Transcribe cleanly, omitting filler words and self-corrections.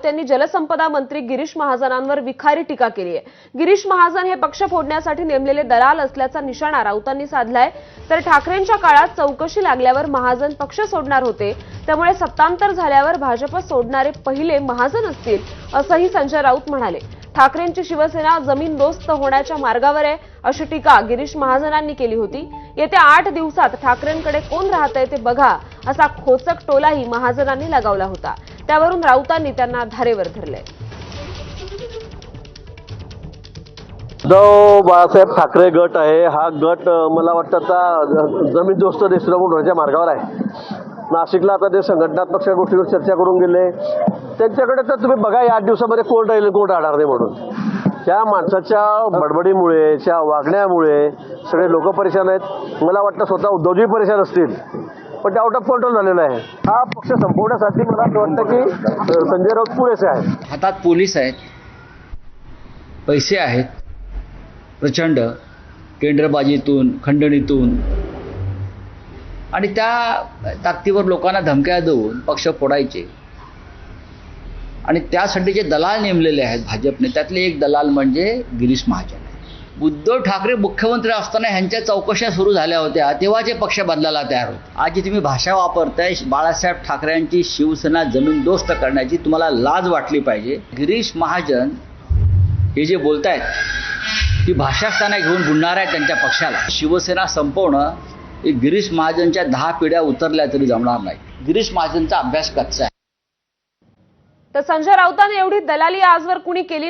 यांनी जलसंपदा मंत्री गिरीश महाजनांवर विखारी टीका केली आहे। गिरीश महाजन हे पक्ष फोडण्यासाठी नेमलेले दलाल असल्याचा निशाणा राऊतांनी साधलाय। तर ठाकरेंच्या काळात चौकशी लागल्यावर महाजन पक्ष सोडणार होते, त्यामुळे सत्तांतर झाल्यावर भाजप सोडणारे पहिले महाजन असतील, असंही संजय राऊत म्हणाले। ठाकरेंची शिवसेना जमीनदोस्त होण्याच्या मार्गावर आहे, अशी टीका गिरीश महाजनांनी केली होती। येत्या 8 दिवसात ठाकरेंकडे कोण राहतंय ते बघा, असा खोचक टोलाही महाजनांनी लगावला होता। त्यावरून राऊतांनी त्यांना धारेवर धरले। उद्धव बाळासाहेब ठाकरे गट आहे, हा गट मला वाटतं आता जमीनदोस्त देशद्रोह होण्याच्या मार्गावर आहे। नाशिकला आता ते संघटनात्मक गोष्टीवर चर्चा करून गेले, त्यांच्याकडे तर तुम्ही बघा या 8 दिवसामध्ये कोण राहील कोण राहणार नाही म्हणून। त्या माणसाच्या बडबडीमुळे, त्या वागण्यामुळे सगळे लोक परेशान आहेत। मला वाटतं स्वतः उद्धवजी परेशान असतील, पण ते आउट ऑफ कंट्रोल झालेला आहे। हा पक्ष संपवण्यासाठी मला असं वाटतं की संजय राऊत पुरेसे आहेत। हातात पोलीस आहेत, पैसे आहेत प्रचंड, टेंडरबाजीतून, खंडणीतून, आणि त्या ताकदीवर लोकांना धमक्या देऊन पक्ष फोडायचे। आणि त्यासाठी जे दलाल नेमलेले आहेत भाजपने, त्यातले एक दलाल म्हणजे गिरीश महाजन आहे। उद्धव ठाकरे मुख्यमंत्री असताना ह्यांच्या चौकशा सुरू झाल्या होत्या, तेव्हाचे पक्ष बदलायला तयार होते। आज जी तुम्ही भाषा वापरताय बाळासाहेब ठाकरेंची शिवसेना जमीनदोस्त करण्याची, तुम्हाला लाज वाटली पाहिजे। गिरीश महाजन हे जे बोलतायत ती भाषास्थाने घेऊन बुडणार आहे त्यांच्या पक्षाला। शिवसेना संपवणं हे गिरीश महाजनच्या 10 पिढ्या उतरल्या तरी जमणार नाही। गिरीश महाजनचा अभ्यास कच्चा आहे। तर संजय राऊतांनी एवढी दलाली आजवर कुणी केली